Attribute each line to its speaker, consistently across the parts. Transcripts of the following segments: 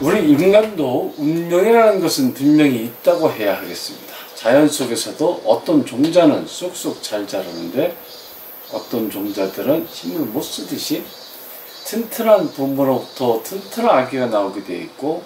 Speaker 1: 우리 인간도 운명이라는 것은 분명히 있다고 해야 하겠습니다. 자연 속에서도 어떤 종자는 쑥쑥 잘 자라는데 어떤 종자들은 힘을 못 쓰듯이 튼튼한 부모로부터 튼튼한 아기가 나오게 되어 있고,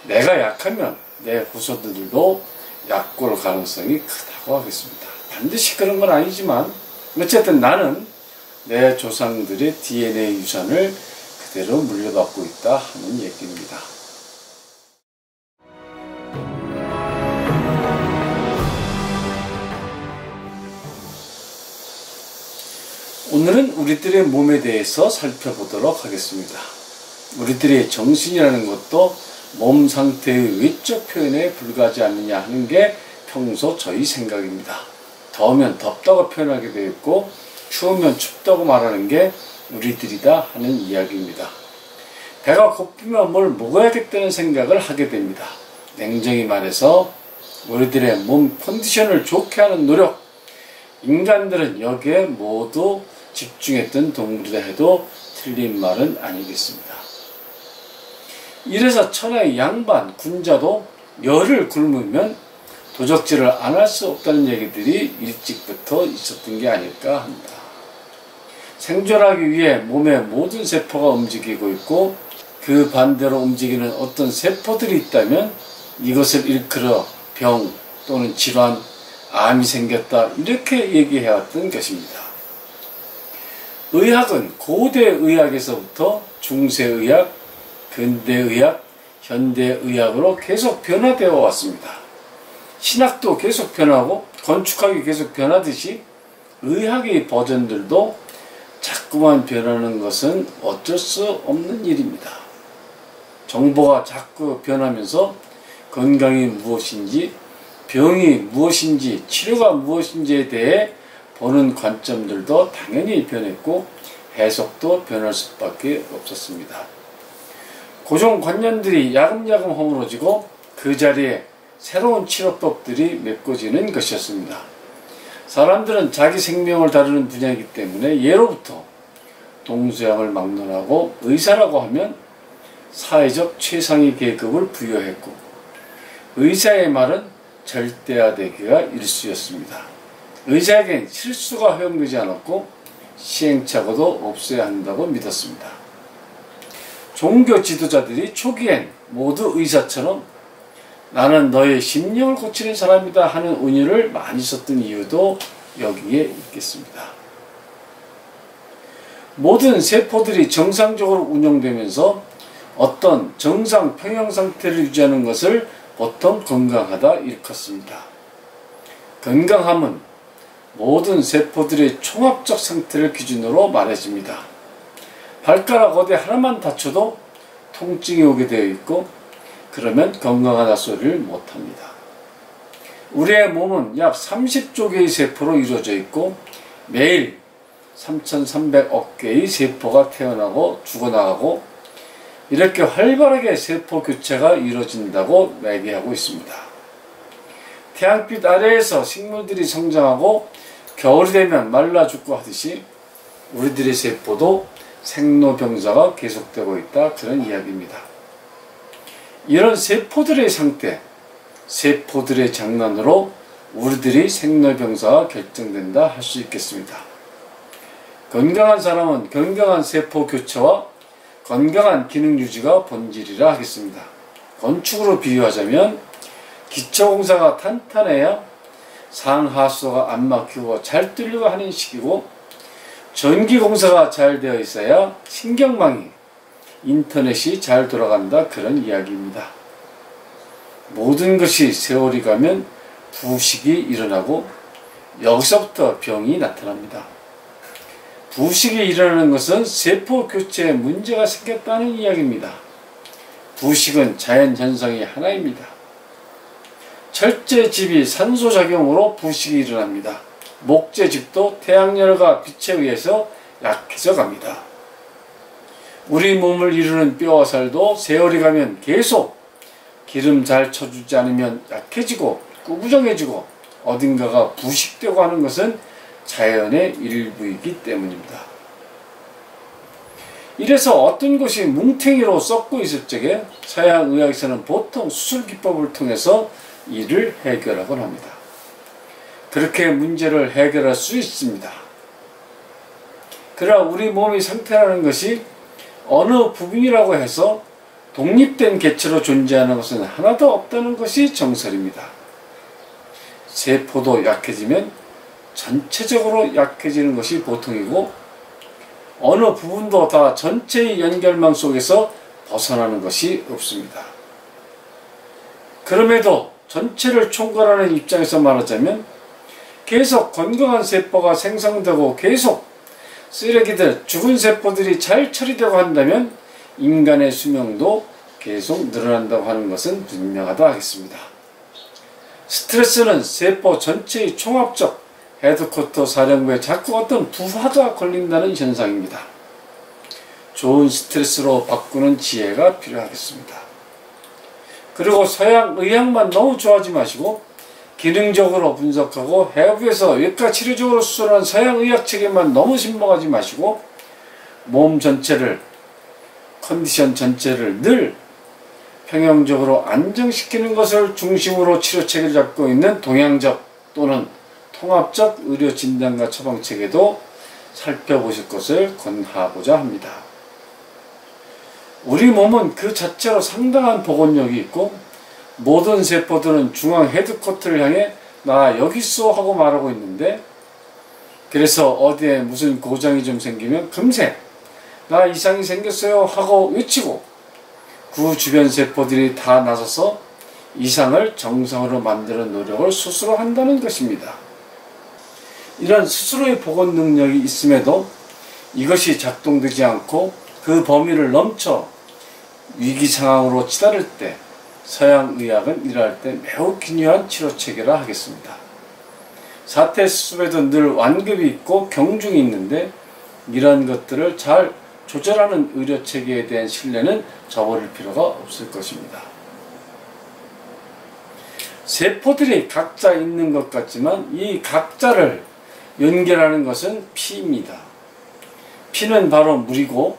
Speaker 1: 내가 약하면 내 후손들도 약골 가능성이 크다고 하겠습니다. 반드시 그런 건 아니지만 어쨌든 나는 내 조상들의 DNA 유산을 그대로 물려받고 있다 하는 얘기입니다. 오늘은 우리들의 몸에 대해서 살펴보도록 하겠습니다. 우리들의 정신이라는 것도 몸 상태의 외적 표현에 불과하지 않느냐 하는 게 평소 저희 생각입니다. 더우면 덥다고 표현하게 되어 있고 추우면 춥다고 말하는 게 우리들이다 하는 이야기입니다. 배가 고프면 뭘 먹어야겠다는 생각을 하게 됩니다. 냉정히 말해서 우리들의 몸 컨디션을 좋게 하는 노력, 인간들은 여기에 모두 집중했던 동물이라 해도 틀린 말은 아니겠습니다. 이래서 천하의 양반, 군자도 열을 굶으면 도적질을 안 할 수 없다는 얘기들이 일찍부터 있었던 게 아닐까 합니다. 생존하기 위해 몸의 모든 세포가 움직이고 있고 그 반대로 움직이는 어떤 세포들이 있다면 이것을 일컬어 병 또는 질환, 암이 생겼다 이렇게 얘기해왔던 것입니다. 의학은 고대의학에서부터 중세의학, 근대의학, 현대의학으로 계속 변화되어 왔습니다. 신학도 계속 변하고 건축학이 계속 변하듯이 의학의 버전들도 자꾸만 변하는 것은 어쩔 수 없는 일입니다. 정보가 자꾸 변하면서 건강이 무엇인지, 병이 무엇인지, 치료가 무엇인지에 대해 보는 관점들도 당연히 변했고 해석도 변할 수밖에 없었습니다. 고정관념들이 야금야금 허물어지고 그 자리에 새로운 치료법들이 메꿔지는 것이었습니다. 사람들은 자기 생명을 다루는 분야이기 때문에 예로부터 동서양을 막론하고 의사라고 하면 사회적 최상위 계급을 부여했고 의사의 말은 절대화되기가 일쑤였습니다. 의사에겐 실수가 허용되지 않았고 시행착오도 없어야 한다고 믿었습니다. 종교 지도자들이 초기엔 모두 의사처럼 나는 너의 심령을 고치는 사람이다 하는 은유를 많이 썼던 이유도 여기에 있겠습니다. 모든 세포들이 정상적으로 운영되면서 어떤 정상 평형 상태를 유지하는 것을 보통 건강하다 일컫습니다. 건강함은 모든 세포들의 총합적 상태를 기준으로 말해집니다. 발가락 어디 하나만 다쳐도 통증이 오게 되어 있고 그러면 건강하다 소리를 못합니다. 우리의 몸은 약 30조 개의 세포로 이루어져 있고 매일 3,300억 개의 세포가 태어나고 죽어나가고 이렇게 활발하게 세포 교체가 이루어진다고 매개하고 있습니다. 태양빛 아래에서 식물들이 성장하고 겨울이 되면 말라 죽고 하듯이 우리들의 세포도 생로병사가 계속되고 있다 그런 이야기입니다. 이런 세포들의 상태, 세포들의 장난으로 우리들이 생로병사가 결정된다 할 수 있겠습니다. 건강한 사람은 건강한 세포 교체와 건강한 기능 유지가 본질이라 하겠습니다. 건축으로 비유하자면 기초공사가 탄탄해야 상하수도가 안 막히고 잘 뚫리고 하는 시기고 전기공사가 잘 되어 있어야 신경망이 인터넷이 잘 돌아간다 그런 이야기입니다. 모든 것이 세월이 가면 부식이 일어나고 여기서부터 병이 나타납니다. 부식이 일어나는 것은 세포 교체에 문제가 생겼다는 이야기입니다. 부식은 자연현상의 하나입니다. 철제집이 산소작용으로 부식이 일어납니다. 목재집도 태양열과 빛에 의해서 약해져 갑니다. 우리 몸을 이루는 뼈와 살도 세월이 가면 계속 기름 잘 쳐주지 않으면 약해지고 꾸부정해지고 어딘가가 부식되고 하는 것은 자연의 일부이기 때문입니다. 이래서 어떤 것이 뭉탱이로 썩고 있을 적에 서양의학에서는 보통 수술기법을 통해서 이를 해결하곤 합니다. 그렇게 문제를 해결할 수 있습니다. 그러나 우리 몸의 상태라는 것이 어느 부분이라고 해서 독립된 개체로 존재하는 것은 하나도 없다는 것이 정설입니다. 세포도 약해지면 전체적으로 약해지는 것이 보통이고 어느 부분도 다 전체의 연결망 속에서 벗어나는 것이 없습니다. 그럼에도 전체를 총괄하는 입장에서 말하자면 계속 건강한 세포가 생성되고 계속 쓰레기들, 죽은 세포들이 잘 처리되고 한다면 인간의 수명도 계속 늘어난다고 하는 것은 분명하다 하겠습니다. 스트레스는 세포 전체의 총합적 헤드쿼터 사령부에 자꾸 어떤 부하가 걸린다는 현상입니다. 좋은 스트레스로 바꾸는 지혜가 필요하겠습니다. 그리고 서양 의학만 너무 좋아하지 마시고 기능적으로 분석하고 해부에서 외과 치료적으로 수술하는 서양 의학 체계만 너무 신봉하지 마시고 몸 전체를, 컨디션 전체를 늘 평형적으로 안정시키는 것을 중심으로 치료체계를 잡고 있는 동양적 또는 통합적 의료 진단과 처방체계도 살펴보실 것을 권하고자 합니다. 우리 몸은 그 자체로 상당한 복원력이 있고 모든 세포들은 중앙 헤드쿼터를 향해 나 여기 있어 하고 말하고 있는데, 그래서 어디에 무슨 고장이 좀 생기면 금세 나 이상이 생겼어요 하고 외치고 그 주변 세포들이 다 나서서 이상을 정상으로 만드는 노력을 스스로 한다는 것입니다. 이런 스스로의 복원 능력이 있음에도 이것이 작동되지 않고 그 범위를 넘쳐 위기 상황으로 치달을 때 서양 의학은 이러할 때 매우 기묘한 치료체계라 하겠습니다. 사태 수습에도 늘 완급이 있고 경중이 있는데 이런 것들을 잘 조절하는 의료체계에 대한 신뢰는 저버릴 필요가 없을 것입니다. 세포들이 각자 있는 것 같지만 이 각자를 연결하는 것은 피입니다. 피는 바로 물이고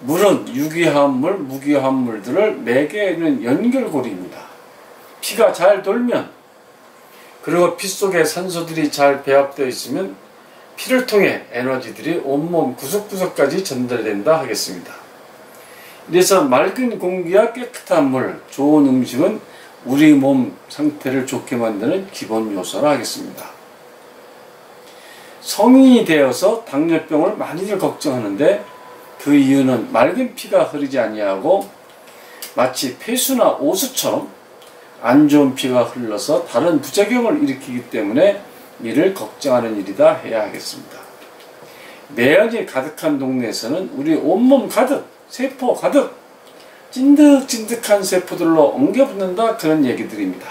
Speaker 1: 물은 유기화합물, 무기화합물들을 매개하는 연결고리입니다. 피가 잘 돌면, 그리고 피 속에 산소들이 잘 배합되어 있으면 피를 통해 에너지들이 온몸 구석구석까지 전달된다 하겠습니다. 이래서 맑은 공기와 깨끗한 물, 좋은 음식은 우리 몸 상태를 좋게 만드는 기본 요소라 하겠습니다. 성인이 되어서 당뇨병을 많이들 걱정하는데 그 이유는 맑은 피가 흐르지 아니하고 마치 폐수나 오수처럼 안 좋은 피가 흘러서 다른 부작용을 일으키기 때문에 이를 걱정하는 일이다 해야 하겠습니다. 매연이 가득한 동네에서는 우리 온몸 가득, 세포 가득 찐득찐득한 세포들로 엉겨붙는다, 그런 얘기들입니다.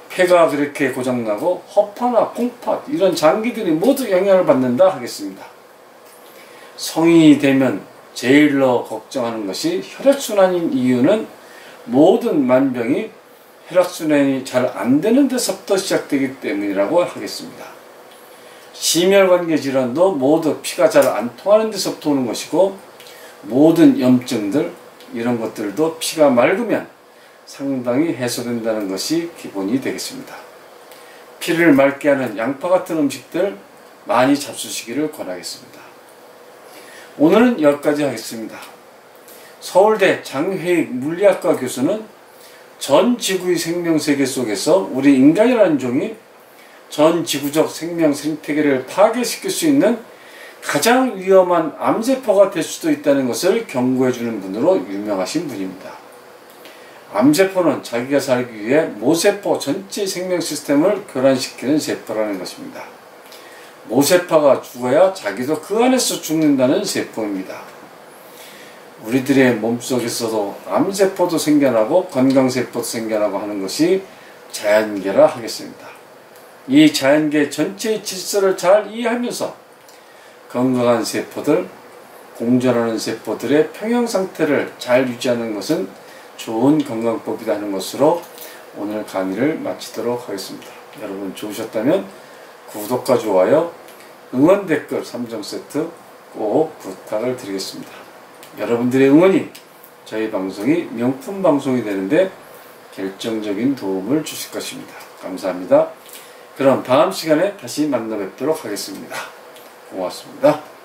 Speaker 1: 폐가 그렇게 고장나고 허파나 콩팥 이런 장기들이 모두 영향을 받는다 하겠습니다. 성인이 되면 제일로 걱정하는 것이 혈액순환인 이유는 모든 만병이 혈액순환이 잘 안되는 데서부터 시작되기 때문이라고 하겠습니다. 심혈관계 질환도 모두 피가 잘 안 통하는 데서부터 오는 것이고 모든 염증들 이런 것들도 피가 맑으면 상당히 해소된다는 것이 기본이 되겠습니다. 피를 맑게 하는 양파 같은 음식들 많이 잡수시기를 권하겠습니다. 오늘은 여기까지 하겠습니다. 서울대 장회익 물리학과 교수는 전 지구의 생명세계 속에서 우리 인간이라는 종이 전 지구적 생명 생태계를 파괴시킬 수 있는 가장 위험한 암세포가 될 수도 있다는 것을 경고해주는 분으로 유명하신 분입니다. 암세포는 자기가 살기 위해 모세포 전체 생명 시스템을 교란시키는 세포라는 것입니다. 모세포가 죽어야 자기도 그 안에서 죽는다는 세포입니다. 우리들의 몸속에서도 암세포도 생겨나고 건강세포도 생겨나고 하는 것이 자연계라 하겠습니다. 이 자연계 전체의 질서를 잘 이해하면서 건강한 세포들, 공존하는 세포들의 평형상태를 잘 유지하는 것은 좋은 건강법이다 하는 것으로 오늘 강의를 마치도록 하겠습니다. 여러분 좋으셨다면 구독과 좋아요, 응원 댓글 3종 세트 꼭 부탁을 드리겠습니다. 여러분들의 응원이 저희 방송이 명품 방송이 되는데 결정적인 도움을 주실 것입니다. 감사합니다. 그럼 다음 시간에 다시 만나 뵙도록 하겠습니다. 고맙습니다.